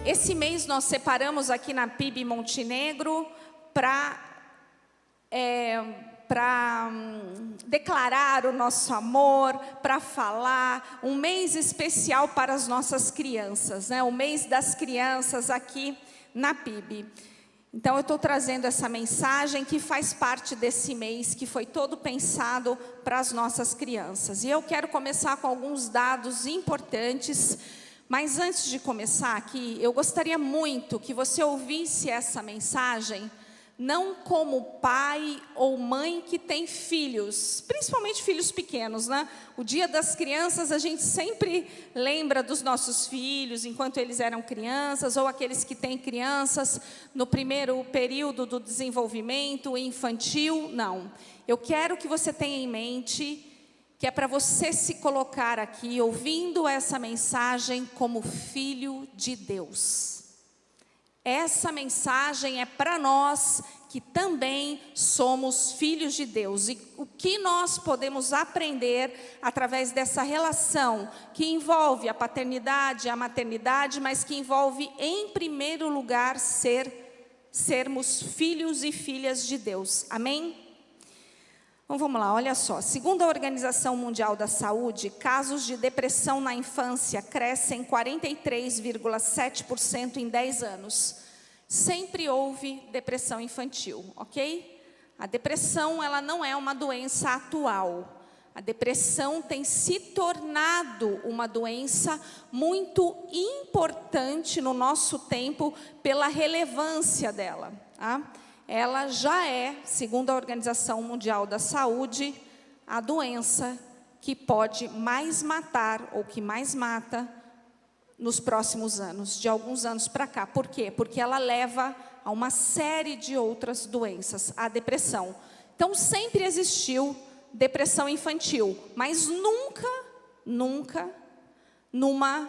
Esse mês nós separamos aqui na PIB Montenegro para declarar o nosso amor, para falar, um mês especial para as nossas crianças, né? O mês das crianças aqui na PIB. Então eu estou trazendo essa mensagem que faz parte desse mês, que foi todo pensado para as nossas crianças. E eu quero começar com alguns dados importantes, mas antes de começar aqui, eu gostaria muito que você ouvisse essa mensagem, não como pai ou mãe que tem filhos, principalmente filhos pequenos, né? O Dia das Crianças, a gente sempre lembra dos nossos filhos, enquanto eles eram crianças, ou aqueles que têm crianças no primeiro período do desenvolvimento infantil. Não, eu quero que você tenha em mente que é para você se colocar aqui, ouvindo essa mensagem, como filho de Deus. Essa mensagem é para nós que também somos filhos de Deus. E o que nós podemos aprender através dessa relação que envolve a paternidade e a maternidade, mas que envolve, em primeiro lugar, sermos filhos e filhas de Deus. Amém? Então vamos lá, olha só. Segundo a Organização Mundial da Saúde, casos de depressão na infância crescem 43,7% em 10 anos. Sempre houve depressão infantil, ok? A depressão, ela não é uma doença atual. A depressão tem se tornado uma doença muito importante no nosso tempo pela relevância dela, tá? Ela já é, segundo a Organização Mundial da Saúde, a doença que pode mais matar, ou que mais mata, nos próximos anos, de alguns anos para cá. Por quê? Porque ela leva a uma série de outras doenças, a depressão. Então, sempre existiu depressão infantil, mas nunca, numa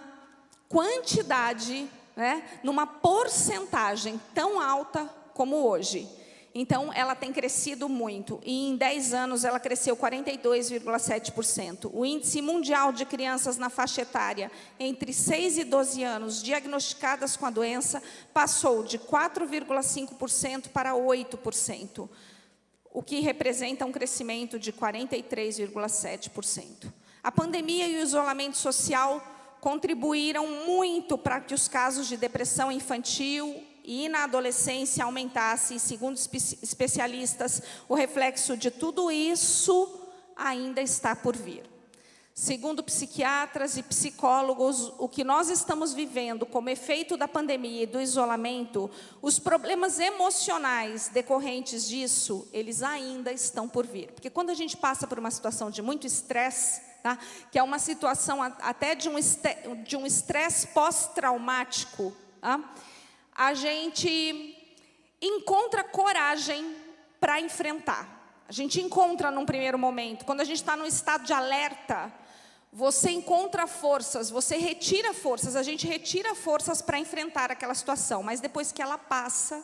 quantidade, né, numa porcentagem tão alta como hoje. Então, ela tem crescido muito. E em 10 anos, ela cresceu 42,7%. O índice mundial de crianças na faixa etária entre 6 e 12 anos diagnosticadas com a doença passou de 4,5% para 8%, o que representa um crescimento de 43,7%. A pandemia e o isolamento social contribuíram muito para que os casos de depressão infantil e na adolescência aumentasse. Segundo especialistas, o reflexo de tudo isso ainda está por vir. Segundo psiquiatras e psicólogos, o que nós estamos vivendo como efeito da pandemia e do isolamento, os problemas emocionais decorrentes disso, eles ainda estão por vir. Porque quando a gente passa por uma situação de muito estresse, tá? Que é uma situação até de um estresse pós-traumático, tá? A gente encontra coragem para enfrentar. A gente encontra num primeiro momento. Quando a gente está num estado de alerta, você encontra forças, você retira forças. A gente retira forças para enfrentar aquela situação. Mas depois que ela passa,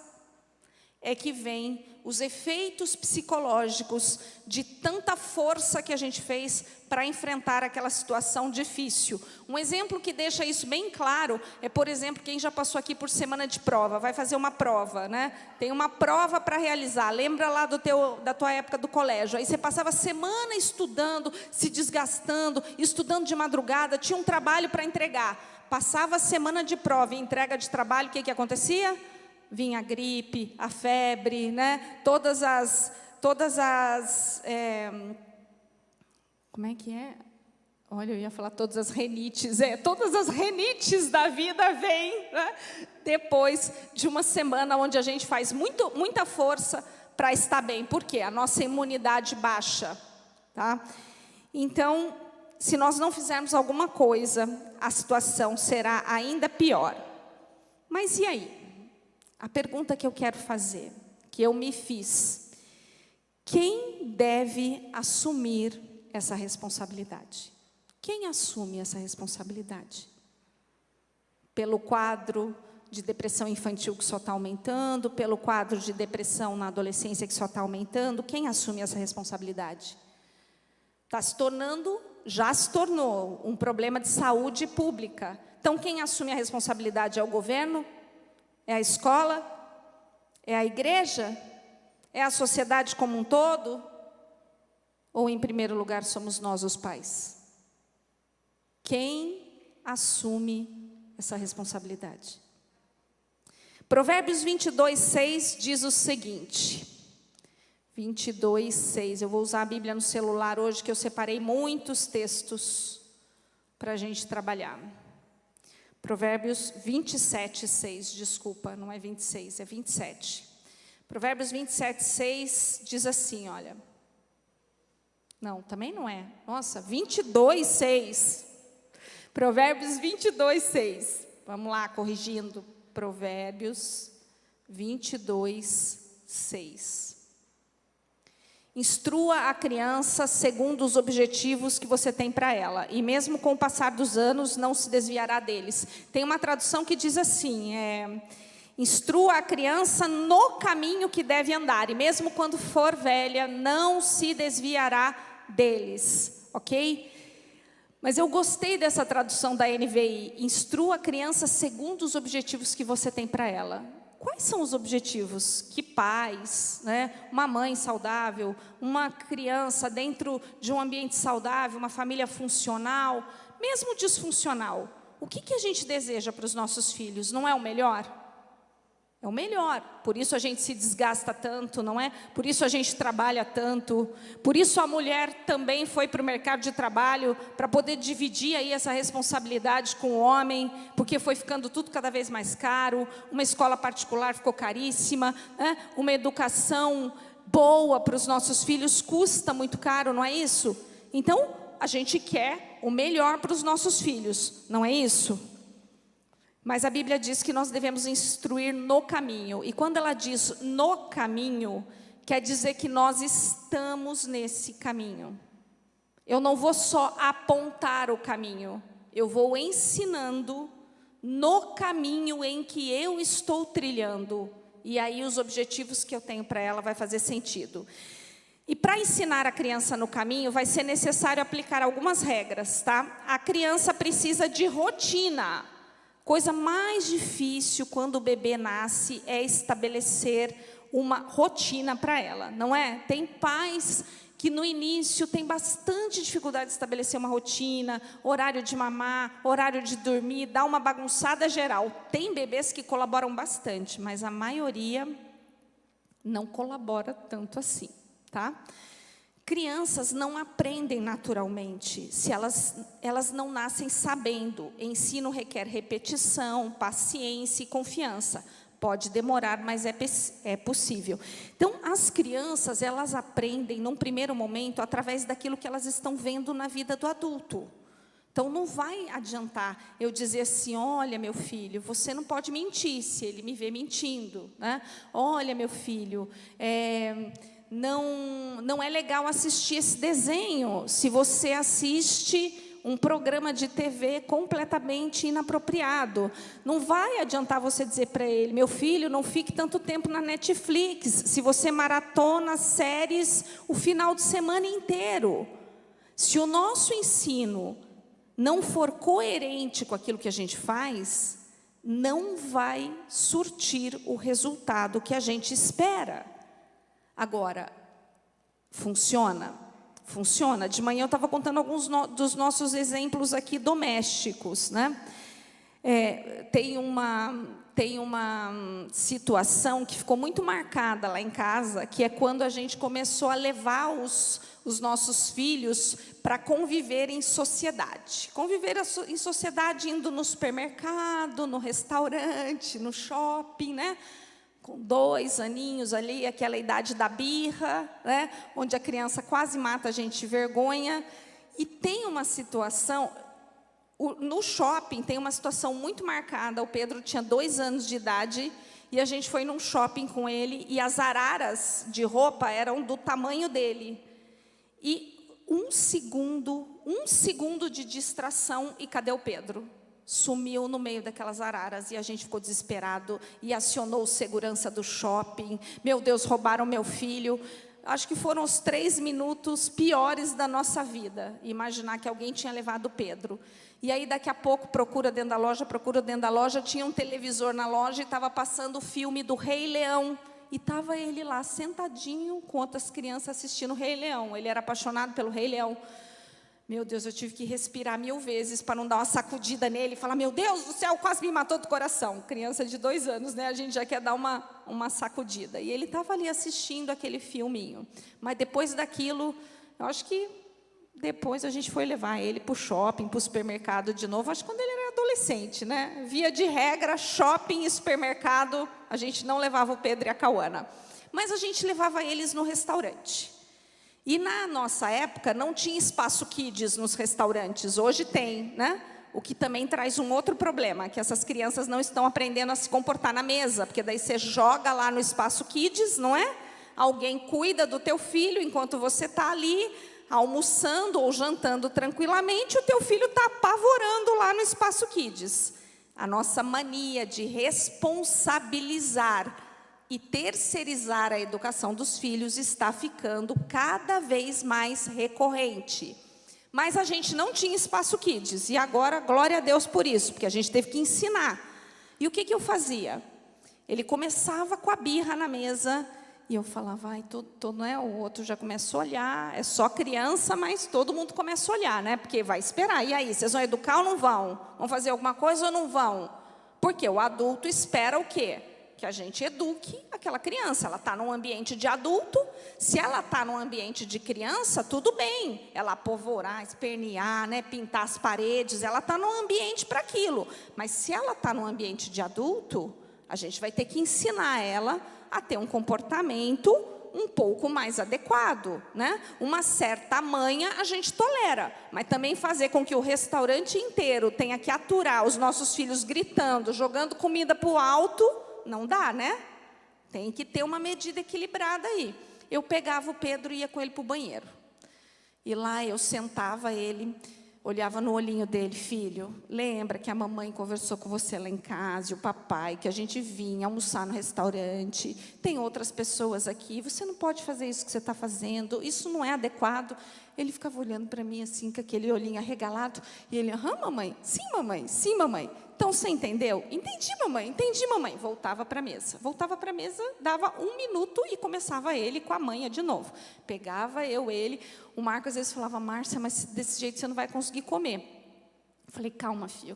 é que vem os efeitos psicológicos de tanta força que a gente fez para enfrentar aquela situação difícil. Um exemplo que deixa isso bem claro é, por exemplo, quem já passou aqui por semana de prova, vai fazer uma prova, né? Tem uma prova para realizar, lembra lá da tua época do colégio, aí você passava a semana estudando, se desgastando, estudando de madrugada, tinha um trabalho para entregar, passava a semana de prova e entrega de trabalho, o que acontecia? Vinha a gripe, a febre, né? Todas as como é que é? Olha, eu ia falar todas as renites. Todas as renites da vida vêm, né? Depois de uma semana onde a gente faz muita força para estar bem. Por quê? A nossa imunidade baixa, tá? Então, se nós não fizermos alguma coisa, a situação será ainda pior. Mas e aí? A pergunta que eu quero fazer, que eu me fiz: quem deve assumir essa responsabilidade? Quem assume essa responsabilidade? Pelo quadro de depressão infantil que só está aumentando, pelo quadro de depressão na adolescência que só está aumentando, quem assume essa responsabilidade? Já se tornou um problema de saúde pública. Então, quem assume a responsabilidade é o governo? É a escola? É a igreja? É a sociedade como um todo? Ou, em primeiro lugar, somos nós, os pais? Quem assume essa responsabilidade? Provérbios 22:6 diz o seguinte, 22:6, eu vou usar a Bíblia no celular hoje, que eu separei muitos textos para a gente trabalhar. Provérbios 27:6, desculpa, não é 26, é 27. Provérbios 27:6 diz assim, olha. Não, também não é. Nossa, 22:6. Provérbios 22:6. Vamos lá, corrigindo. Provérbios 22:6. Instrua a criança segundo os objetivos que você tem para ela, e mesmo com o passar dos anos, não se desviará deles. Tem uma tradução que diz assim, instrua a criança no caminho que deve andar, e mesmo quando for velha, não se desviará deles, ok? Mas eu gostei dessa tradução da NVI, instrua a criança segundo os objetivos que você tem para ela. Quais são os objetivos que pais, uma mãe saudável, uma criança dentro de um ambiente saudável, uma família funcional, mesmo disfuncional, o que a gente deseja para os nossos filhos? Não é o melhor? É o melhor, por isso a gente se desgasta tanto, não é? Por isso a gente trabalha tanto, por isso a mulher também foi para o mercado de trabalho, para poder dividir aí essa responsabilidade com o homem, porque foi ficando tudo cada vez mais caro, uma escola particular ficou caríssima, uma educação boa para os nossos filhos custa muito caro, não é isso? Então, a gente quer o melhor para os nossos filhos, não é isso? Mas a Bíblia diz que nós devemos instruir no caminho. E quando ela diz no caminho, quer dizer que nós estamos nesse caminho. Eu não vou só apontar o caminho, eu vou ensinando no caminho em que eu estou trilhando. E aí os objetivos que eu tenho para ela vai fazer sentido. E para ensinar a criança no caminho, vai ser necessário aplicar algumas regras, tá? A criança precisa de rotina. Coisa mais difícil quando o bebê nasce é estabelecer uma rotina para ela, não é? Tem pais que no início tem bastante dificuldade de estabelecer uma rotina, horário de mamar, horário de dormir, dá uma bagunçada geral. Tem bebês que colaboram bastante, mas a maioria não colabora tanto assim, tá? Crianças não aprendem naturalmente, se elas não nascem sabendo. Ensino requer repetição, paciência e confiança. Pode demorar, mas é possível. Então, as crianças, elas aprendem, num primeiro momento, através daquilo que elas estão vendo na vida do adulto. Então, não vai adiantar eu dizer assim, olha, meu filho, você não pode mentir se ele me vê mentindo, né? Olha, meu filho, não é legal assistir esse desenho se você assiste um programa de TV completamente inapropriado. Não vai adiantar você dizer para ele, meu filho, não fique tanto tempo na Netflix, se você maratona séries o final de semana inteiro. Se o nosso ensino não for coerente com aquilo que a gente faz, não vai surtir o resultado que a gente espera. Agora, funciona? Funciona. De manhã eu estava contando alguns dos nossos exemplos aqui domésticos, né? Tem uma situação que ficou muito marcada lá em casa, que é quando a gente começou a levar os nossos filhos para conviver em sociedade. Conviver em sociedade indo no supermercado, no restaurante, no shopping, né? Com 2 aninhos ali, aquela idade da birra, né? Onde a criança quase mata a gente de vergonha. E tem uma situação, no shopping tem uma situação muito marcada. O Pedro tinha 2 anos de idade e a gente foi num shopping com ele e as araras de roupa eram do tamanho dele. E um segundo de distração e cadê o Pedro? Sumiu no meio daquelas araras e a gente ficou desesperado e acionou o segurança do shopping. Meu Deus, roubaram meu filho. Acho que foram os 3 minutos piores da nossa vida. Imaginar que alguém tinha levado o Pedro. E aí, daqui a pouco, procura dentro da loja, tinha um televisor na loja e estava passando o filme do Rei Leão. E estava ele lá, sentadinho, com outras crianças assistindo o Rei Leão. Ele era apaixonado pelo Rei Leão. Meu Deus, eu tive que respirar 1000 vezes para não dar uma sacudida nele e falar, meu Deus do céu, quase me matou do coração. Criança de 2 anos, né? A gente já quer dar uma sacudida. E ele estava ali assistindo aquele filminho. Mas depois daquilo, eu acho que depois a gente foi levar ele para o shopping, para o supermercado de novo. Acho que quando ele era adolescente, né? Via de regra, shopping e supermercado, a gente não levava o Pedro e a Cauana. Mas a gente levava eles no restaurante. E na nossa época não tinha espaço kids nos restaurantes, hoje tem, né? O que também traz um outro problema, que essas crianças não estão aprendendo a se comportar na mesa, porque daí você joga lá no espaço kids, não é? Alguém cuida do teu filho enquanto você está ali almoçando ou jantando tranquilamente, o teu filho está apavorando lá no espaço kids. A nossa mania de responsabilizar e terceirizar a educação dos filhos está ficando cada vez mais recorrente. Mas a gente não tinha espaço kids, e agora, glória a Deus por isso, porque a gente teve que ensinar. E o que eu fazia? Ele começava com a birra na mesa, e eu falava, vai, não é? O outro já começa a olhar, é só criança, mas todo mundo começa a olhar, né? Porque vai esperar, e aí, vocês vão educar ou não vão? Vão fazer alguma coisa ou não vão? Porque o adulto espera o quê? Que a gente eduque aquela criança. Ela está num ambiente de adulto, se ela está num ambiente de criança, tudo bem. Ela apavorar, espernear, né, pintar as paredes, ela está num ambiente para aquilo. Mas se ela está num ambiente de adulto, a gente vai ter que ensinar ela a ter um comportamento um pouco mais adequado, né? Uma certa manha a gente tolera, mas também fazer com que o restaurante inteiro tenha que aturar os nossos filhos gritando, jogando comida para o alto, não dá, né? Tem que ter uma medida equilibrada aí. Eu pegava o Pedro e ia com ele para o banheiro. E lá eu sentava ele, olhava no olhinho dele, filho, lembra que a mamãe conversou com você lá em casa, e o papai, que a gente vinha almoçar no restaurante, tem outras pessoas aqui, você não pode fazer isso que você está fazendo, isso não é adequado. Ele ficava olhando para mim assim, com aquele olhinho arregalado, e ele, mamãe, sim, mamãe, sim, mamãe. Então, você entendeu? Entendi, mamãe. Voltava para a mesa. Dava 1 minuto e começava ele com a manha de novo. Pegava ele. O Marcos, às vezes, falava, Márcia, mas desse jeito você não vai conseguir comer. Eu falei, calma, filho.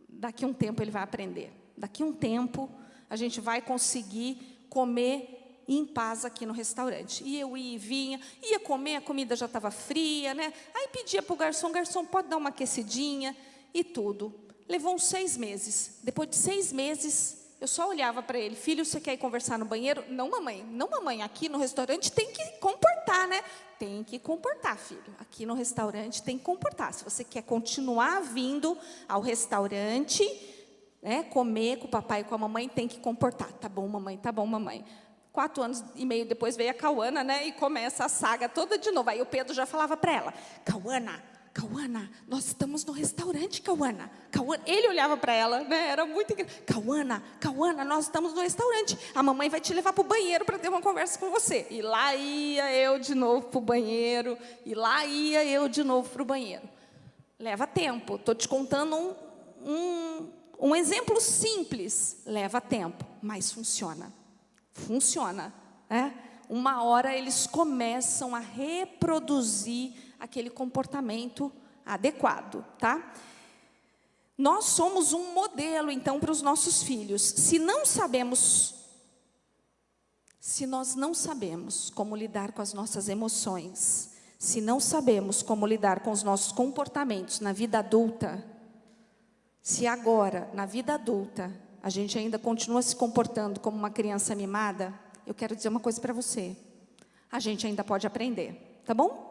Daqui um tempo ele vai aprender. Daqui um tempo a gente vai conseguir comer em paz aqui no restaurante. E eu ia e vinha, ia comer, a comida já estava fria, né? Aí pedia para o garçom, pode dar uma aquecidinha e tudo. Levou uns 6 meses. Depois de 6 meses, eu só olhava para ele. Filho, você quer ir conversar no banheiro? Não, mamãe. Aqui no restaurante tem que comportar, né? Tem que comportar, filho. Aqui no restaurante tem que comportar. Se você quer continuar vindo ao restaurante, né, comer com o papai e com a mamãe, tem que comportar. Tá bom, mamãe. 4 anos e meio depois veio a Cauana, né? E começa a saga toda de novo. Aí o Pedro já falava para ela, Cauana, nós estamos no restaurante, Cauana. Ele olhava para ela, né? Era muito engraçado. Cauana, nós estamos no restaurante. A mamãe vai te levar para o banheiro para ter uma conversa com você. E lá ia eu de novo para o banheiro. Leva tempo. Estou te contando um exemplo simples. Leva tempo, mas funciona. Né? Uma hora eles começam a reproduzir aquele comportamento adequado, tá? Nós somos um modelo, então, para os nossos filhos. Se nós não sabemos como lidar com as nossas emoções, se não sabemos como lidar com os nossos comportamentos na vida adulta, se agora, na vida adulta, a gente ainda continua se comportando como uma criança mimada, eu quero dizer uma coisa para você. A gente ainda pode aprender, tá bom?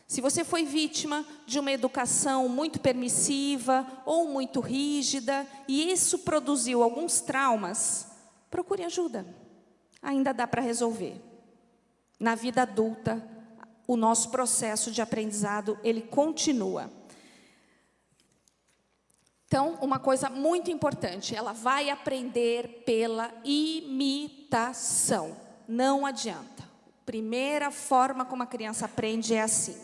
Se você foi vítima de uma educação muito permissiva ou muito rígida, e isso produziu alguns traumas, procure ajuda. Ainda dá para resolver. Na vida adulta, o nosso processo de aprendizado, ele continua. Então, uma coisa muito importante, ela vai aprender pela imitação. Não adianta. Primeira forma como a criança aprende é assim.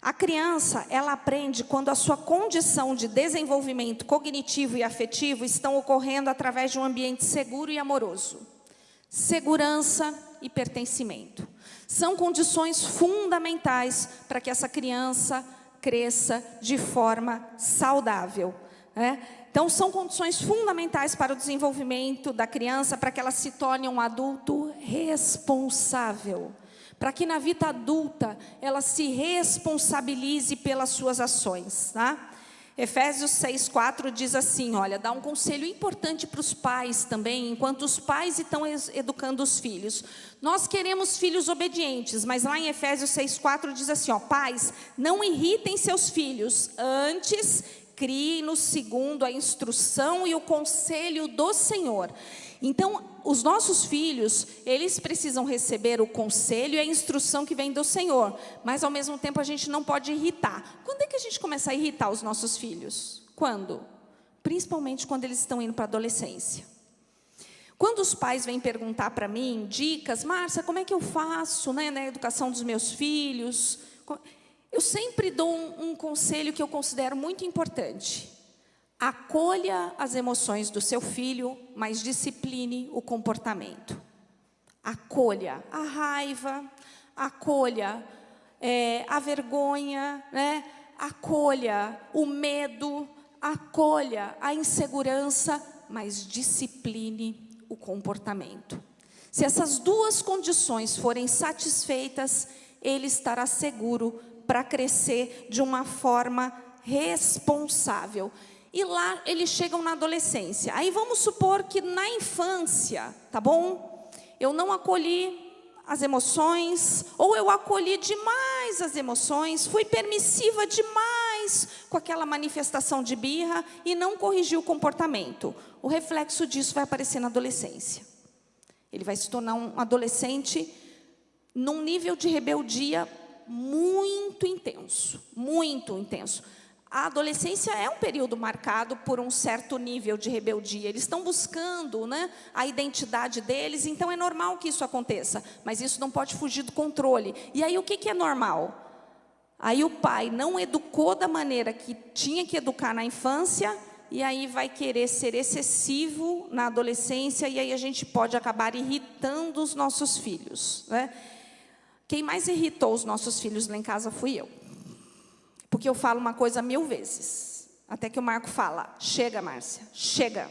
A criança, ela aprende quando a sua condição de desenvolvimento cognitivo e afetivo estão ocorrendo através de um ambiente seguro e amoroso. Segurança e pertencimento. São condições fundamentais para que essa criança cresça de forma saudável, né? Então, são condições fundamentais para o desenvolvimento da criança, para que ela se torne um adulto responsável. Para que na vida adulta ela se responsabilize pelas suas ações, tá? Efésios 6:4 diz assim, olha, dá um conselho importante para os pais também, enquanto os pais estão educando os filhos. Nós queremos filhos obedientes, mas lá em Efésios 6:4 diz assim, ó, pais, não irritem seus filhos, antes criem-nos segundo a instrução e o conselho do Senhor. Então, os nossos filhos, eles precisam receber o conselho e a instrução que vem do Senhor, mas ao mesmo tempo a gente não pode irritar. Quando é que a gente começa a irritar os nossos filhos? Quando? Principalmente quando eles estão indo para a adolescência. Quando os pais vêm perguntar para mim, dicas, Márcia, como é que eu faço, né, na educação dos meus filhos? Eu sempre dou um conselho que eu considero muito importante. Acolha as emoções do seu filho, mas discipline o comportamento. Acolha a raiva, acolha a vergonha, né? Acolha o medo, acolha a insegurança, mas discipline o comportamento. Se essas duas condições forem satisfeitas, ele estará seguro para crescer de uma forma responsável. E lá eles chegam na adolescência. Aí vamos supor que na infância, tá bom? Eu não acolhi as emoções, ou eu acolhi demais as emoções, fui permissiva demais com aquela manifestação de birra e não corrigi o comportamento. O reflexo disso vai aparecer na adolescência. Ele vai se tornar um adolescente num nível de rebeldia muito intenso, muito intenso. A adolescência é um período marcado por um certo nível de rebeldia. Eles estão buscando, né, a identidade deles, então é normal que isso aconteça. Mas isso não pode fugir do controle. E aí o que é normal? Aí o pai não educou da maneira que tinha que educar na infância, e aí vai querer ser excessivo na adolescência, e aí a gente pode acabar irritando os nossos filhos, né? Quem mais irritou os nossos filhos lá em casa fui eu. Porque eu falo uma coisa 1000 vezes. Até que o Marco fala, chega, Márcia, chega.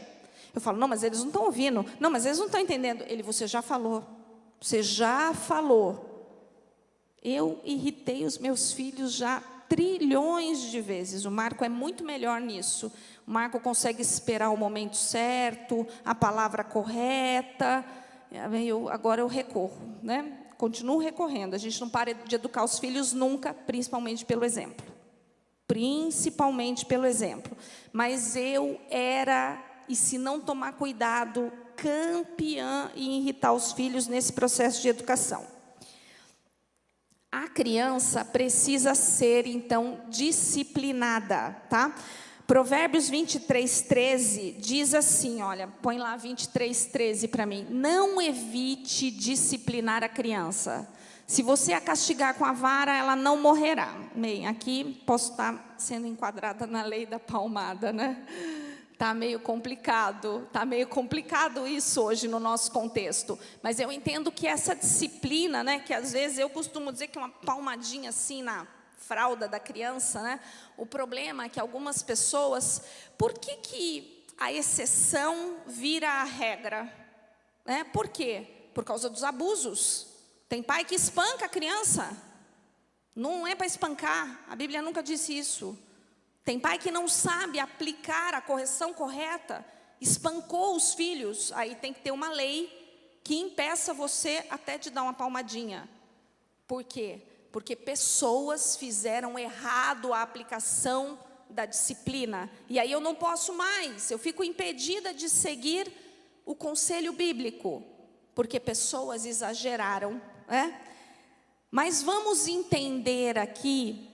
Eu falo, não, mas eles não estão ouvindo. Não, mas eles não estão entendendo. Ele, você já falou. Você já falou. Eu irritei os meus filhos já trilhões de vezes. O Marco é muito melhor nisso. O Marco consegue esperar o momento certo, a palavra correta. Agora eu recorro, né? Continuo recorrendo. A gente não para de educar os filhos nunca, principalmente pelo exemplo. Principalmente pelo exemplo. Mas eu era, e se não tomar cuidado, campeã em irritar os filhos nesse processo de educação. A criança precisa ser, então, disciplinada, tá? Provérbios 23:13 diz assim, olha, põe lá 23:13 para mim. Não evite disciplinar a criança. Se você a castigar com a vara, ela não morrerá. Bem, aqui posso estar sendo enquadrada na lei da palmada, né? Tá meio complicado isso hoje no nosso contexto. Mas eu entendo que essa disciplina, né, que às vezes eu costumo dizer que uma palmadinha assim na fralda da criança, né? O problema é que algumas pessoas, por que a exceção vira a regra? Né? Por quê? Por causa dos abusos. Tem pai que espanca a criança. Não é para espancar, a Bíblia nunca disse isso. Tem pai que não sabe aplicar a correção correta, espancou os filhos, aí tem que ter uma lei que impeça você até de dar uma palmadinha. Por quê? Porque pessoas fizeram errado a aplicação da disciplina. E aí eu não posso mais, eu fico impedida de seguir o conselho bíblico, porque pessoas exageraram, né? Mas vamos entender aqui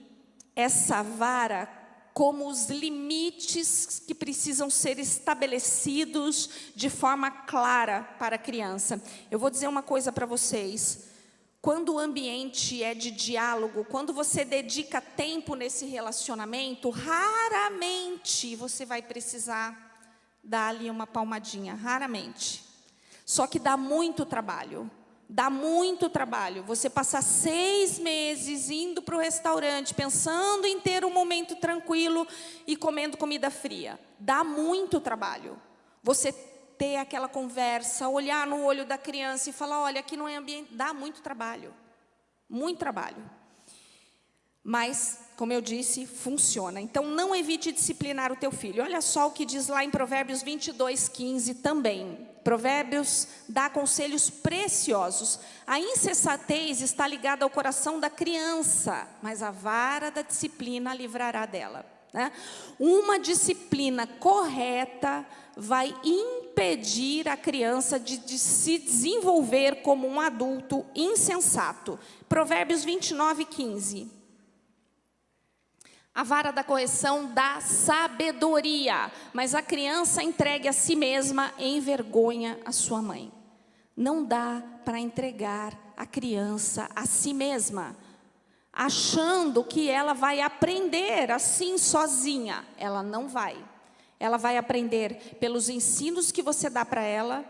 essa vara como os limites que precisam ser estabelecidos de forma clara para a criança. Eu vou dizer uma coisa para vocês. quando o ambiente é de diálogo, quando você dedica tempo nesse relacionamento, raramente você vai precisar dar ali uma palmadinha, raramente. Só que dá muito trabalho. Dá muito trabalho. Você passar 6 meses indo para o restaurante, pensando em ter um momento tranquilo e comendo comida fria. Dá muito trabalho. Você ter aquela conversa, olhar no olho da criança e falar, olha, aqui não é ambiente. Dá muito trabalho. Muito trabalho. Mas, como eu disse, funciona. Então, não evite disciplinar o teu filho. Olha só o que diz lá em Provérbios 22:15 também. Provérbios dá conselhos preciosos. A insensatez está ligada ao coração da criança, mas a vara da disciplina a livrará dela. Né? Uma disciplina correta vai impedir a criança de se desenvolver como um adulto insensato. Provérbios 29:15. A vara da correção dá sabedoria, mas a criança entregue a si mesma envergonha a sua mãe. Não dá para entregar a criança a si mesma, achando que ela vai aprender assim sozinha. Ela não vai. Ela vai aprender pelos ensinos que você dá para ela,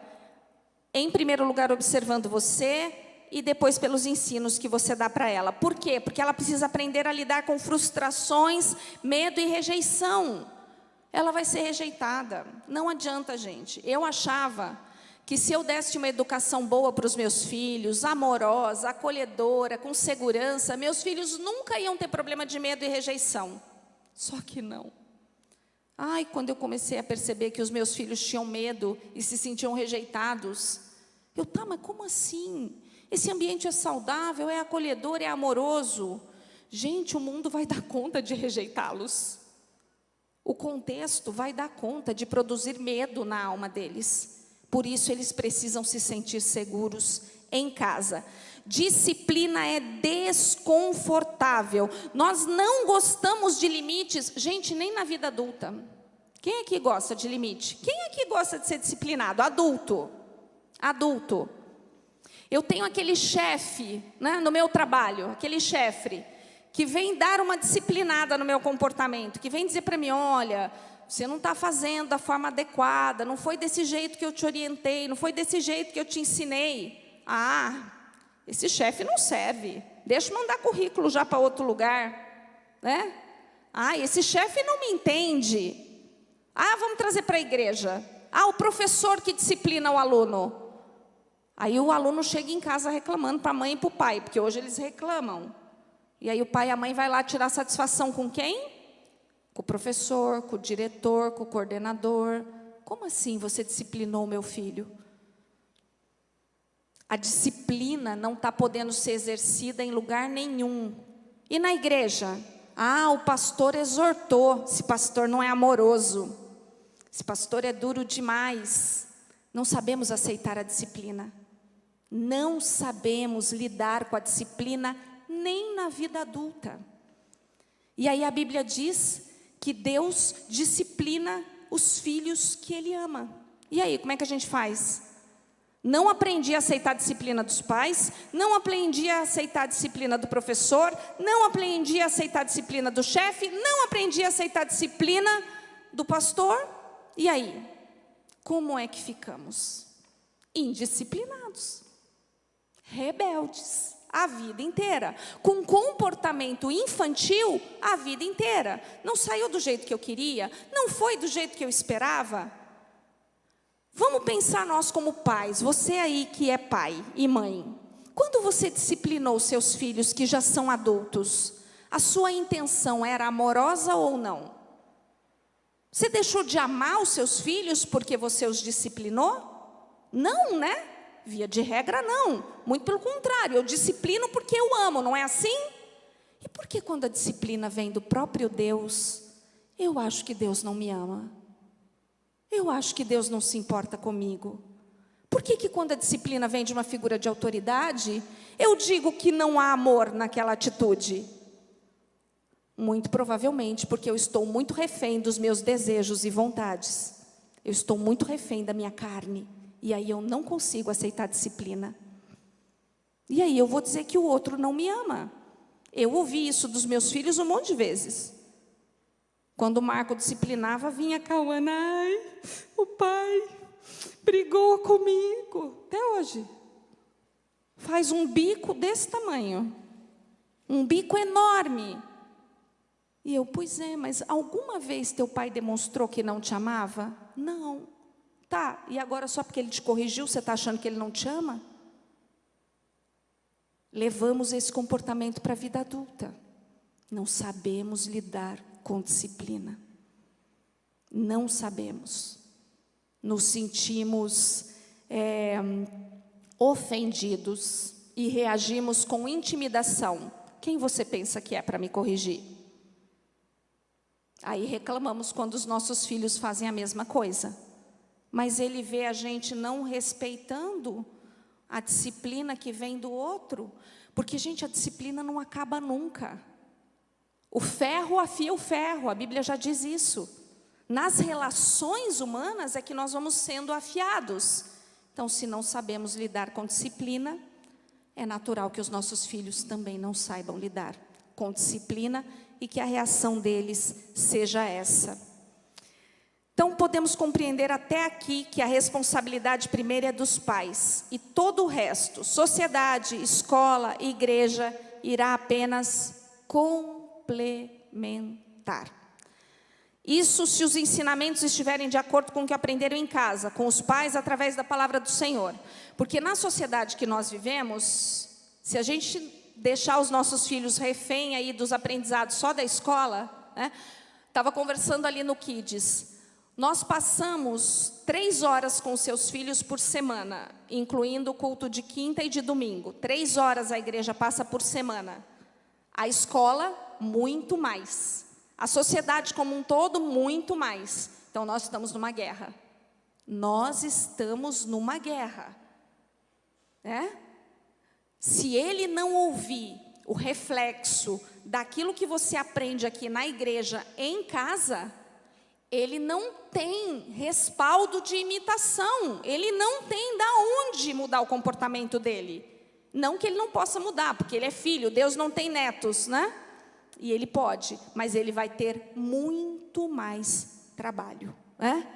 em primeiro lugar observando você, e depois pelos ensinos que você dá para ela. Por quê? Porque ela precisa aprender a lidar com frustrações, medo e rejeição. Ela vai ser rejeitada. Não adianta, gente. Eu achava que se eu desse uma educação boa para os meus filhos, amorosa, acolhedora, com segurança, meus filhos nunca iam ter problema de medo e rejeição. Só que não. Ai, quando eu comecei a perceber que os meus filhos tinham medo e se sentiam rejeitados, mas como assim? Esse ambiente é saudável, é acolhedor, é amoroso. Gente, o mundo vai dar conta de rejeitá-los. O contexto vai dar conta de produzir medo na alma deles. Por isso, eles precisam se sentir seguros em casa. Disciplina é desconfortável. Nós não gostamos de limites, gente, nem na vida adulta. Quem aqui gosta de limite? Quem aqui gosta de ser disciplinado? Adulto. Adulto. Eu tenho aquele chefe, né, no meu trabalho, aquele chefe que vem dar uma disciplinada no meu comportamento, que vem dizer para mim, olha, você não está fazendo da forma adequada, não foi desse jeito que eu te orientei, não foi desse jeito que eu te ensinei. Ah, esse chefe não serve, deixa eu mandar currículo já para outro lugar. Né? Ah, esse chefe não me entende. Ah, vamos trazer para a igreja. Ah, o professor que disciplina o aluno. Aí o aluno chega em casa reclamando para a mãe e para o pai, porque hoje eles reclamam. E aí o pai e a mãe vai lá tirar satisfação com quem? Com o professor, com o diretor, com o coordenador. Como assim você disciplinou o meu filho? A disciplina não está podendo ser exercida em lugar nenhum. E na igreja? Ah, o pastor exortou. Esse pastor não é amoroso. Esse pastor é duro demais. Não sabemos aceitar a disciplina. Não sabemos lidar com a disciplina nem na vida adulta. E aí a Bíblia diz que Deus disciplina os filhos que Ele ama. E aí, como é que a gente faz? Não aprendi a aceitar a disciplina dos pais, não aprendi a aceitar a disciplina do professor, não aprendi a aceitar a disciplina do chefe, não aprendi a aceitar a disciplina do pastor. E aí? Como é que ficamos? Indisciplinados. Rebeldes a vida inteira, com comportamento infantil a vida inteira. Não saiu do jeito que eu queria, não foi do jeito que eu esperava. Vamos pensar nós como pais, você aí que é pai e mãe. Quando você disciplinou seus filhos que já são adultos, a sua intenção era amorosa ou não? Você deixou de amar os seus filhos porque você os disciplinou? Não, né? Via de regra, não. Muito pelo contrário, eu disciplino porque eu amo, não é assim? E por que quando a disciplina vem do próprio Deus, eu acho que Deus não me ama? Eu acho que Deus não se importa comigo? Por que quando a disciplina vem de uma figura de autoridade, eu digo que não há amor naquela atitude? Muito provavelmente porque eu estou muito refém dos meus desejos e vontades. Eu estou muito refém da minha carne. E aí eu não consigo aceitar a disciplina. E aí eu vou dizer que o outro não me ama. Eu ouvi isso dos meus filhos um monte de vezes. Quando o Marco disciplinava, vinha a Cauana, ai, o pai brigou comigo. Até hoje. Faz um bico desse tamanho. Um bico enorme. E eu, pois é, mas alguma vez teu pai demonstrou que não te amava? Não. Tá, e agora só porque ele te corrigiu, você está achando que ele não te ama? Levamos esse comportamento para a vida adulta. Não sabemos lidar com disciplina. Não sabemos. Nos sentimos ofendidos e reagimos com intimidação. Quem você pensa que é para me corrigir? Aí reclamamos quando os nossos filhos fazem a mesma coisa. Mas ele vê a gente não respeitando a disciplina que vem do outro. Porque, gente, a disciplina não acaba nunca. O ferro afia o ferro, a Bíblia já diz isso. Nas relações humanas é que nós vamos sendo afiados. Então, se não sabemos lidar com disciplina, é natural que os nossos filhos também não saibam lidar com disciplina e que a reação deles seja essa. Então, podemos compreender até aqui que a responsabilidade primeira é dos pais. E todo o resto, sociedade, escola, igreja, irá apenas complementar. Isso se os ensinamentos estiverem de acordo com o que aprenderam em casa, com os pais, através da palavra do Senhor. Porque na sociedade que nós vivemos, se a gente deixar os nossos filhos refém aí dos aprendizados só da escola, né? Estava conversando ali no Kids. Nós passamos 3 horas com os seus filhos por semana, incluindo o culto de quinta e de domingo. 3 horas a igreja passa por semana. A escola, muito mais. A sociedade como um todo, muito mais. Então, nós estamos numa guerra. Nós estamos numa guerra. Né? Se ele não ouvir o reflexo daquilo que você aprende aqui na igreja, em casa, ele não tem respaldo de imitação. Ele não tem da onde mudar o comportamento dele. Não que ele não possa mudar, porque ele é filho, Deus não tem netos, né? E ele pode, mas ele vai ter muito mais trabalho, né?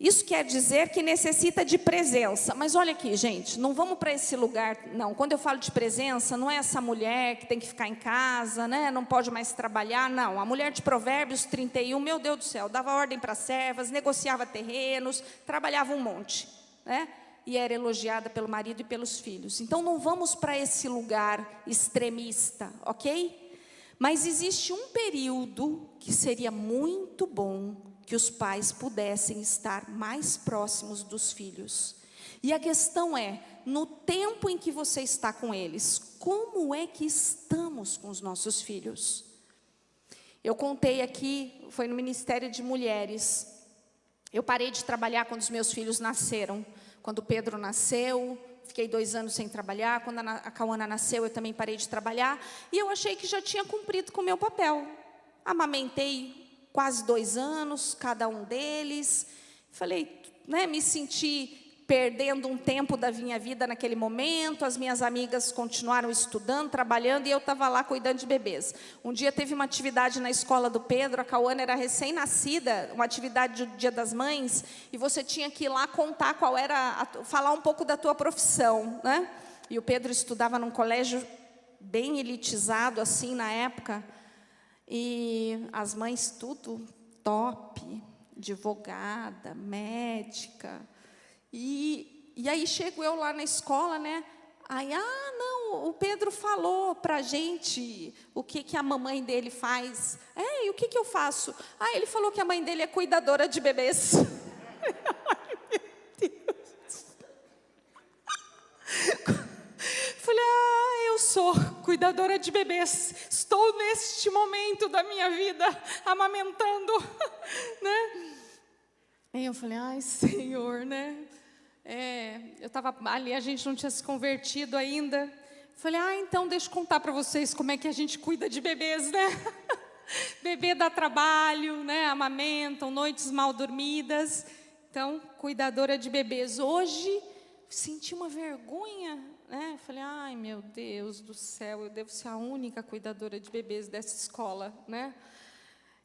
Isso quer dizer que necessita de presença. Mas olha aqui, gente, não vamos para esse lugar, não. Quando eu falo de presença, não é essa mulher que tem que ficar em casa, né? Não pode mais trabalhar, não. A mulher de Provérbios 31, meu Deus do céu, dava ordem para servas, negociava terrenos, trabalhava um monte, né? E era elogiada pelo marido e pelos filhos. Então, não vamos para esse lugar extremista, ok? Mas existe um período que seria muito bom que os pais pudessem estar mais próximos dos filhos. E a questão é, no tempo em que você está com eles, como é que estamos com os nossos filhos? Eu contei aqui, foi no Ministério de Mulheres. Eu parei de trabalhar quando os meus filhos nasceram. Quando o Pedro nasceu, fiquei 2 anos sem trabalhar. Quando a Cauana nasceu, eu também parei de trabalhar. E eu achei que já tinha cumprido com o meu papel. Amamentei quase 2 anos, cada um deles. Falei, né, me senti perdendo um tempo da minha vida naquele momento. As minhas amigas continuaram estudando, trabalhando, e eu estava lá cuidando de bebês. Um dia teve uma atividade na escola do Pedro, a Cauana era recém-nascida, uma atividade do Dia das Mães, e você tinha que ir lá contar qual era, falar um pouco da tua profissão, né? E o Pedro estudava num colégio bem elitizado, assim, na época, e as mães tudo top, advogada, médica. E aí chego eu lá na escola, né? Aí, não, o Pedro falou pra gente o que a mamãe dele faz. E o que eu faço? Ele falou que a mãe dele é cuidadora de bebês. Ai, meu Deus. Falei, eu sou cuidadora de bebês. Estou neste momento da minha vida amamentando, né? Aí eu falei, ai, Senhor, né? Eu estava ali, a gente não tinha se convertido ainda. Falei, então deixa eu contar para vocês como é que a gente cuida de bebês, né? Bebê dá trabalho, né? Amamentam, noites mal dormidas. Então, cuidadora de bebês. Hoje, senti uma vergonha. né? Eu falei, ai, meu Deus do céu, eu devo ser a única cuidadora de bebês dessa escola, né?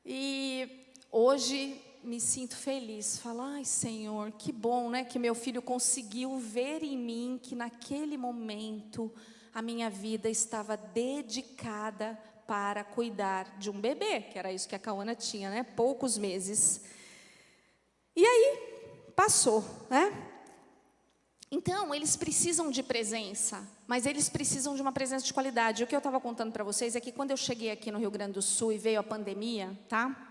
E hoje me sinto feliz, falo, ai, Senhor, que bom, né, que meu filho conseguiu ver em mim que naquele momento a minha vida estava dedicada para cuidar de um bebê, que era isso que a Cauana tinha, né, poucos meses. E aí, passou, né? Então, eles precisam de presença, mas eles precisam de uma presença de qualidade. O que eu estava contando para vocês é que quando eu cheguei aqui no Rio Grande do Sul e veio a pandemia, tá?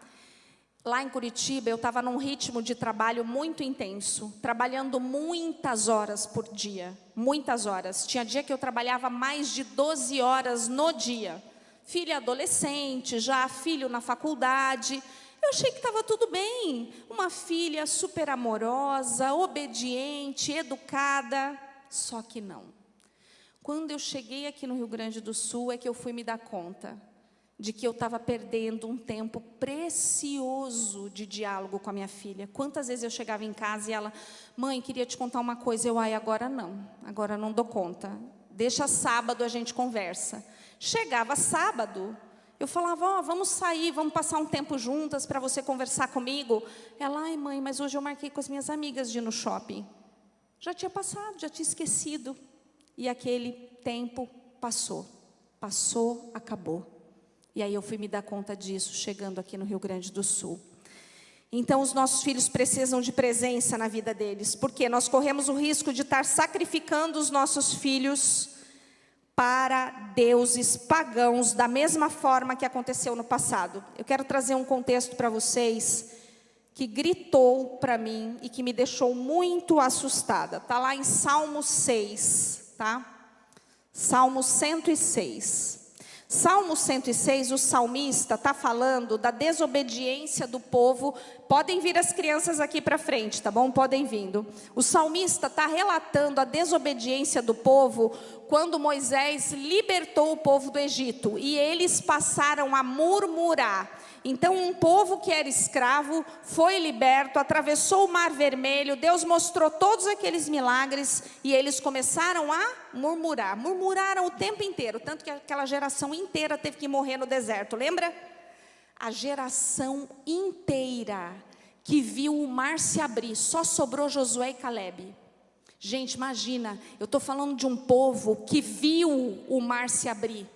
Lá em Curitiba, eu estava num ritmo de trabalho muito intenso, trabalhando muitas horas por dia, muitas horas. Tinha dia que eu trabalhava mais de 12 horas no dia. Filha adolescente, já filho na faculdade. Eu achei que estava tudo bem, uma filha super amorosa, obediente, educada, só que não. Quando eu cheguei aqui no Rio Grande do Sul, é que eu fui me dar conta de que eu estava perdendo um tempo precioso de diálogo com a minha filha. Quantas vezes eu chegava em casa e ela, mãe, queria te contar uma coisa, eu, ai, agora não dou conta, deixa sábado a gente conversa. Chegava sábado, eu falava, ó, vamos sair, vamos passar um tempo juntas para você conversar comigo. Ela, ai mãe, mas hoje eu marquei com as minhas amigas de ir no shopping. Já tinha passado, já tinha esquecido. E aquele tempo passou, acabou. E aí eu fui me dar conta disso, chegando aqui no Rio Grande do Sul. Então os nossos filhos precisam de presença na vida deles, porque nós corremos o risco de estar sacrificando os nossos filhos para deuses pagãos, da mesma forma que aconteceu no passado. Eu quero trazer um contexto para vocês que gritou para mim e que me deixou muito assustada. Está lá em Salmo 6, tá? Salmo 106. Salmo 106, o salmista está falando da desobediência do povo. Podem vir as crianças aqui para frente, tá bom? Podem vindo. O salmista está relatando a desobediência do povo quando Moisés libertou o povo do Egito. E eles passaram a murmurar. Então, um povo que era escravo foi liberto, atravessou o Mar Vermelho, Deus mostrou todos aqueles milagres e eles começaram a murmurar. Murmuraram o tempo inteiro, tanto que aquela geração inteira teve que morrer no deserto, lembra? A geração inteira que viu o mar se abrir, só sobrou Josué e Calebe. Gente, imagina, eu estou falando de um povo que viu o mar se abrir,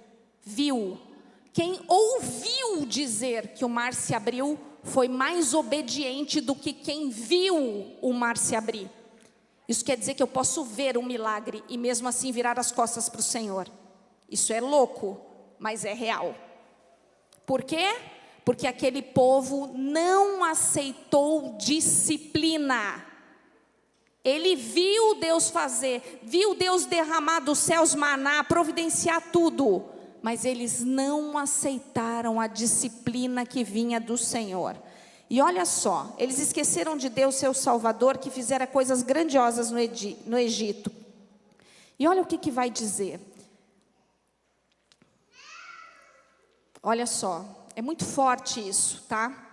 viu. Quem ouviu dizer que o mar se abriu foi mais obediente do que quem viu o mar se abrir. Isso quer dizer que eu posso ver um milagre e mesmo assim virar as costas para o Senhor. Isso é louco, mas é real. Por quê? Porque aquele povo não aceitou disciplina. Ele viu Deus fazer, viu Deus derramar dos céus maná, providenciar tudo. Mas eles não aceitaram a disciplina que vinha do Senhor. E olha só, eles esqueceram de Deus, seu Salvador, que fizera coisas grandiosas no Egito. E olha o que vai dizer. Olha só, é muito forte isso, tá?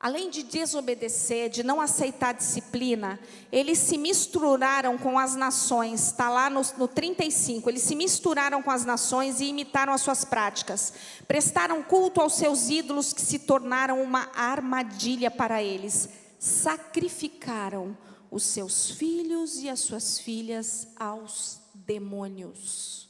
Além de desobedecer, de não aceitar a disciplina, eles se misturaram com as nações, está lá no 35, eles se misturaram com as nações e imitaram as suas práticas. Prestaram culto aos seus ídolos que se tornaram uma armadilha para eles. Sacrificaram os seus filhos e as suas filhas aos demônios.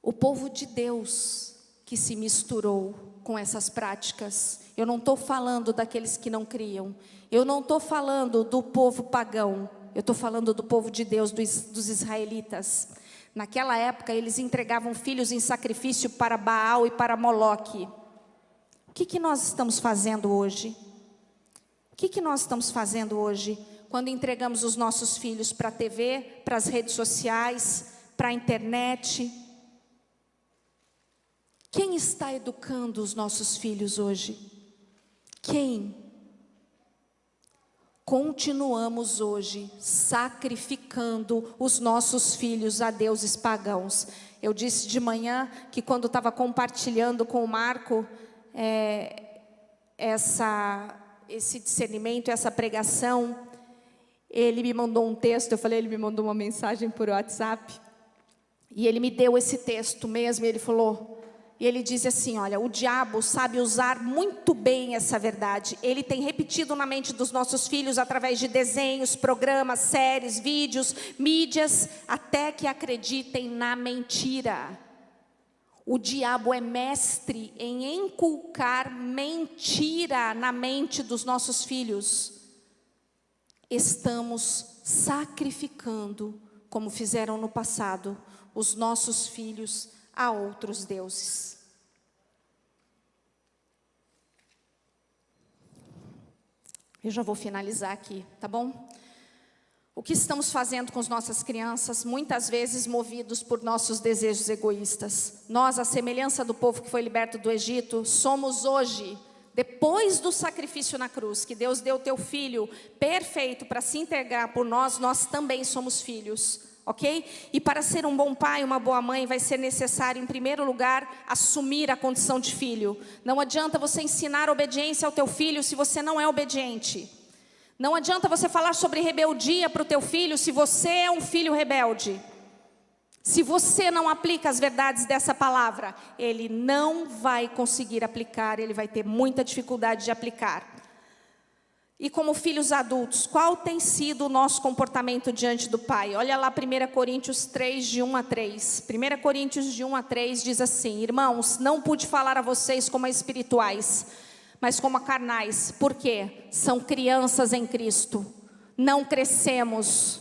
O povo de Deus que se misturou com essas práticas. Eu não estou falando daqueles que não criam. Eu não estou falando do povo pagão. Eu estou falando do povo de Deus, dos israelitas. Naquela época, eles entregavam filhos em sacrifício para Baal e para Moloque. O que nós estamos fazendo hoje? O que nós estamos fazendo hoje quando entregamos os nossos filhos para a TV, para as redes sociais, para a internet? Quem está educando os nossos filhos hoje? Quem? Continuamos hoje sacrificando os nossos filhos a deuses pagãos. Eu disse de manhã que quando estava compartilhando com o Marco esse discernimento, essa pregação, ele me mandou um texto, eu falei, ele me mandou uma mensagem por WhatsApp, e ele me deu esse texto mesmo, e ele falou, e ele diz assim, olha, o diabo sabe usar muito bem essa verdade, ele tem repetido na mente dos nossos filhos, através de desenhos, programas, séries, vídeos, mídias, até que acreditem na mentira. O diabo é mestre em inculcar mentira na mente dos nossos filhos. Estamos sacrificando, como fizeram no passado, os nossos filhos a outros deuses. Eu já vou finalizar aqui, tá bom? O que estamos fazendo com as nossas crianças, muitas vezes movidos por nossos desejos egoístas. Nós, à semelhança do povo que foi liberto do Egito, somos hoje, depois do sacrifício na cruz, que Deus deu o teu filho perfeito para se integrar por nós, nós também somos filhos, ok? E para ser um bom pai, uma boa mãe, vai ser necessário, em primeiro lugar, assumir a condição de filho. Não adianta você ensinar obediência ao teu filho se você não é obediente. Não adianta você falar sobre rebeldia para o teu filho se você é um filho rebelde. Se você não aplica as verdades dessa palavra, ele não vai conseguir aplicar, ele vai ter muita dificuldade de aplicar. E como filhos adultos, qual tem sido o nosso comportamento diante do Pai? Olha lá 1 Coríntios 3, de 1 a 3. 1 Coríntios de 1 a 3 diz assim, irmãos, não pude falar a vocês como a espirituais, mas como a carnais. Por quê? São crianças em Cristo. Não crescemos.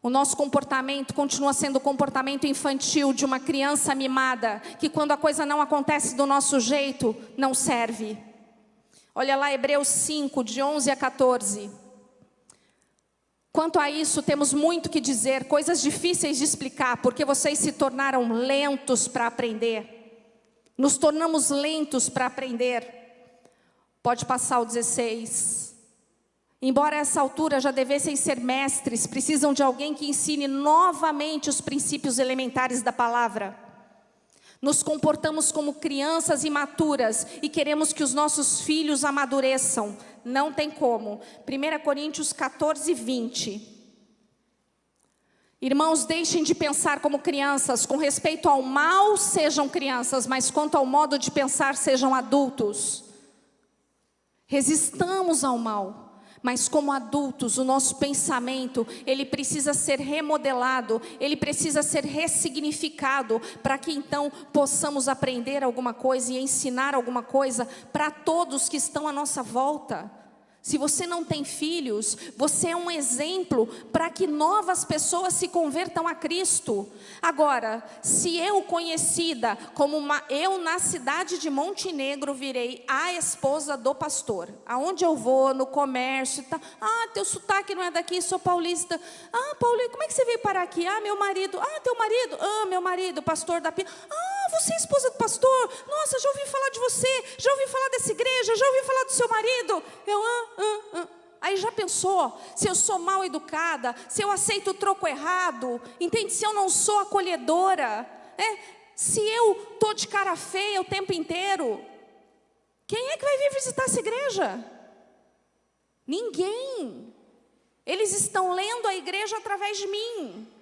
O nosso comportamento continua sendo o comportamento infantil de uma criança mimada, que quando a coisa não acontece do nosso jeito, não serve. Olha lá Hebreus 5, de 11 a 14. Quanto a isso, temos muito que dizer, coisas difíceis de explicar, porque vocês se tornaram lentos para aprender. Nos tornamos lentos para aprender. Pode passar o 16. Embora a essa altura já devessem ser mestres, precisam de alguém que ensine novamente os princípios elementares da palavra. Nos comportamos como crianças imaturas e queremos que os nossos filhos amadureçam. Não tem como. 1 Coríntios 14, 20. Irmãos, deixem de pensar como crianças. Com respeito ao mal, sejam crianças, mas quanto ao modo de pensar, sejam adultos. Resistamos ao mal, mas como adultos, o nosso pensamento, ele precisa ser remodelado, ele precisa ser ressignificado, para que então possamos aprender alguma coisa e ensinar alguma coisa para todos que estão à nossa volta. Se você não tem filhos, você é um exemplo para que novas pessoas se convertam a Cristo. Agora, se eu conhecida como eu na cidade de Montenegro virei a esposa do pastor, aonde eu vou, no comércio, tá, teu sotaque não é daqui, sou paulista. Paulinho, como é que você veio parar aqui? Meu marido. Teu marido? Meu marido, pastor da Pia. Você é esposa do pastor? Nossa, já ouvi falar de você, já ouvi falar dessa igreja, já ouvi falar do seu marido. Aí já pensou, se eu sou mal educada, se eu aceito o troco errado, entende? Se eu não sou acolhedora, se eu estou de cara feia o tempo inteiro, quem é que vai vir visitar essa igreja? Ninguém. Eles estão lendo a igreja através de mim.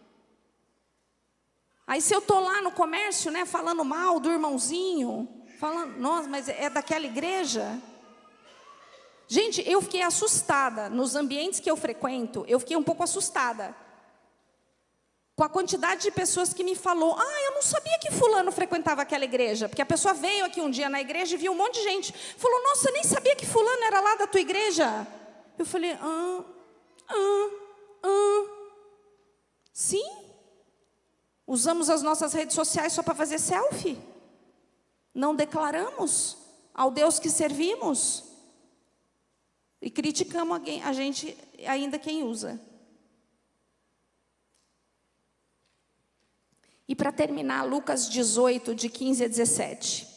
Aí se eu estou lá no comércio, falando mal do irmãozinho, falando, nossa, mas é daquela igreja? Gente, eu fiquei assustada, nos ambientes que eu frequento, eu fiquei um pouco assustada, com a quantidade de pessoas que me falou, eu não sabia que fulano frequentava aquela igreja, porque a pessoa veio aqui um dia na igreja e viu um monte de gente, falou, nossa, eu nem sabia que fulano era lá da tua igreja. Eu falei, sim? Usamos as nossas redes sociais só para fazer selfie? Não declaramos ao Deus que servimos? E criticamos a gente ainda quem usa. E para terminar, Lucas 18, de 15 a 17.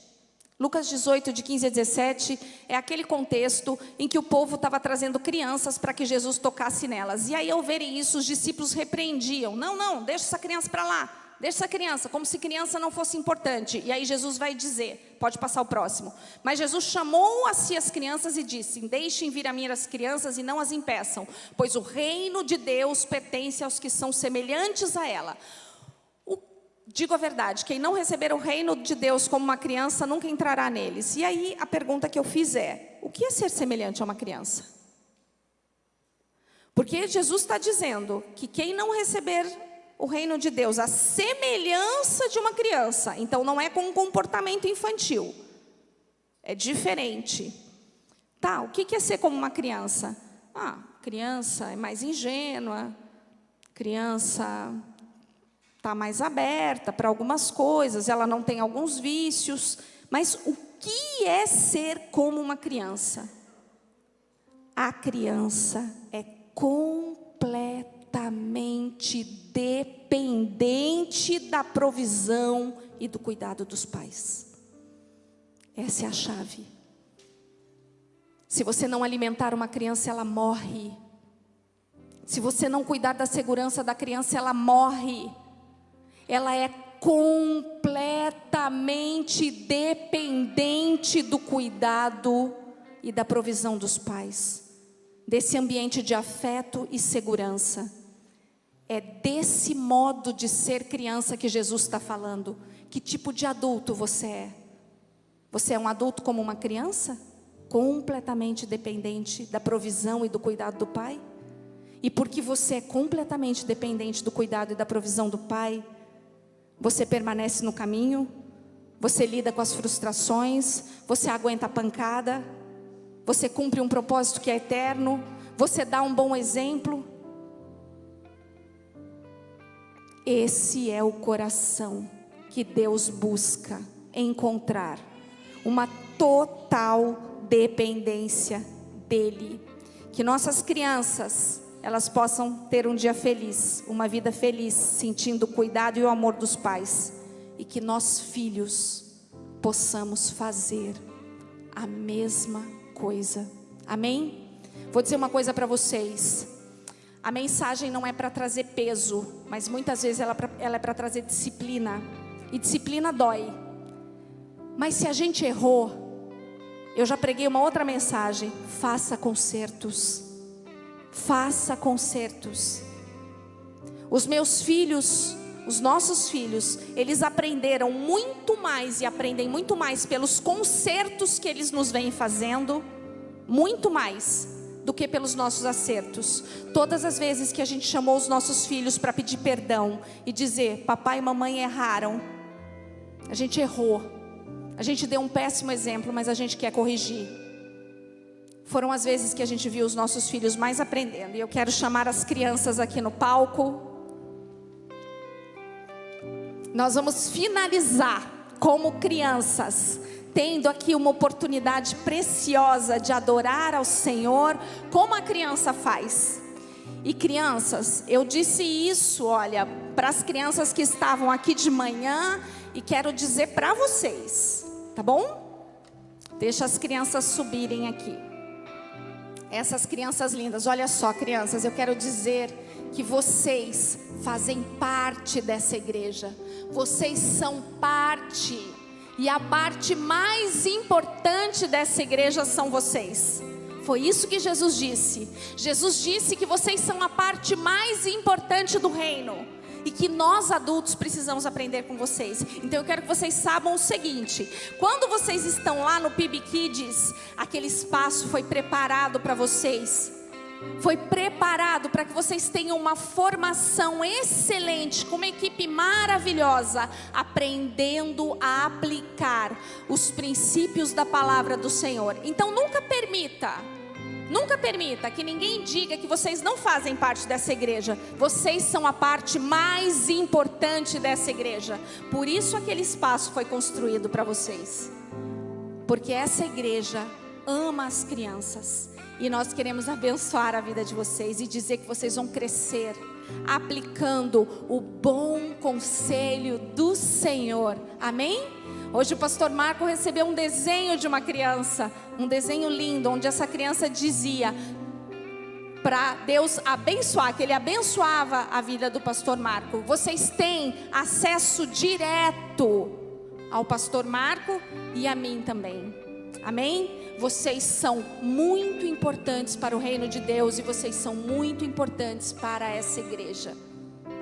Lucas 18, de 15 a 17, é aquele contexto em que o povo estava trazendo crianças para que Jesus tocasse nelas. E aí, ao verem isso, os discípulos repreendiam. Não, deixa essa criança para lá. deixa essa criança, como se criança não fosse importante. E aí Jesus vai dizer, pode passar o próximo. Mas Jesus chamou a si as crianças e disse: deixem vir a mim as crianças e não as impeçam, pois o reino de Deus pertence aos que são semelhantes a ela. Digo a verdade, quem não receber o reino de Deus como uma criança, nunca entrará neles. E aí a pergunta que eu fiz é: o que é ser semelhante a uma criança? Porque Jesus está dizendo que quem não receber o reino de Deus, a semelhança de uma criança, então não é com um comportamento infantil, é diferente. Tá, o que é ser como uma criança? Criança é mais ingênua, criança está mais aberta para algumas coisas, ela não tem alguns vícios, mas o que é ser como uma criança? A criança é completamente dependente da provisão e do cuidado dos pais. Essa é a chave. Se você não alimentar uma criança, ela morre. Se você não cuidar da segurança da criança, ela morre. Ela é completamente dependente do cuidado e da provisão dos pais, desse ambiente de afeto e segurança. É desse modo de ser criança que Jesus está falando. Que tipo de adulto você é? Você é um adulto como uma criança? Completamente dependente da provisão e do cuidado do pai? E porque você é completamente dependente do cuidado e da provisão do pai, você permanece no caminho, você lida com as frustrações, você aguenta a pancada, você cumpre um propósito que é eterno, você dá um bom exemplo. Esse é o coração que Deus busca encontrar, uma total dependência dEle. Que nossas crianças, elas possam ter um dia feliz, uma vida feliz, sentindo o cuidado e o amor dos pais. E que nós, filhos, possamos fazer a mesma coisa. Amém? Vou dizer uma coisa para vocês. A mensagem não é para trazer peso, mas muitas vezes ela é para trazer disciplina. E disciplina dói. Mas se a gente errou, eu já preguei uma outra mensagem: faça consertos. Faça consertos. Os meus filhos, os nossos filhos, eles aprenderam muito mais e aprendem muito mais pelos consertos que eles nos vêm fazendo, muito mais do que pelos nossos acertos. Todas as vezes que a gente chamou os nossos filhos para pedir perdão e dizer: papai e mamãe erraram, a gente errou, a gente deu um péssimo exemplo, mas a gente quer corrigir. Foram as vezes que a gente viu os nossos filhos mais aprendendo. E eu quero chamar as crianças aqui no palco. Nós vamos finalizar como crianças, tendo aqui uma oportunidade preciosa de adorar ao Senhor, como a criança faz. E crianças, eu disse isso, olha, para as crianças que estavam aqui de manhã, e quero dizer para vocês, tá bom? Deixa as crianças subirem aqui. Essas crianças lindas, olha só, crianças, eu quero dizer que vocês fazem parte dessa igreja. Vocês são parte, e a parte mais importante dessa igreja são vocês. Foi isso que Jesus disse. Jesus disse que vocês são a parte mais importante do reino, e que nós adultos precisamos aprender com vocês. Então eu quero que vocês saibam o seguinte: quando vocês estão lá no PIB Kids, aquele espaço foi preparado para vocês. Foi preparado para que vocês tenham uma formação excelente, com uma equipe maravilhosa, aprendendo a aplicar os princípios da palavra do Senhor. Então nunca permita que ninguém diga que vocês não fazem parte dessa igreja. Vocês são a parte mais importante dessa igreja. Por isso aquele espaço foi construído para vocês. Porque essa igreja ama as crianças. E nós queremos abençoar a vida de vocês e dizer que vocês vão crescer aplicando o bom conselho do Senhor. Amém? Hoje o pastor Marco recebeu um desenho de uma criança, um desenho lindo, onde essa criança dizia: para Deus abençoar, que Ele abençoava a vida do pastor Marco. Vocês têm acesso direto ao pastor Marco e a mim também. Amém? Vocês são muito importantes para o reino de Deus e vocês são muito importantes para essa igreja.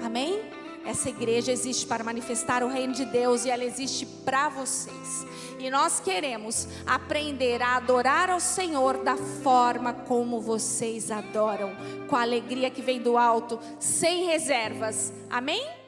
Amém? Essa igreja existe para manifestar o reino de Deus e ela existe para vocês. E nós queremos aprender a adorar ao Senhor da forma como vocês adoram, com a alegria que vem do alto, sem reservas. Amém?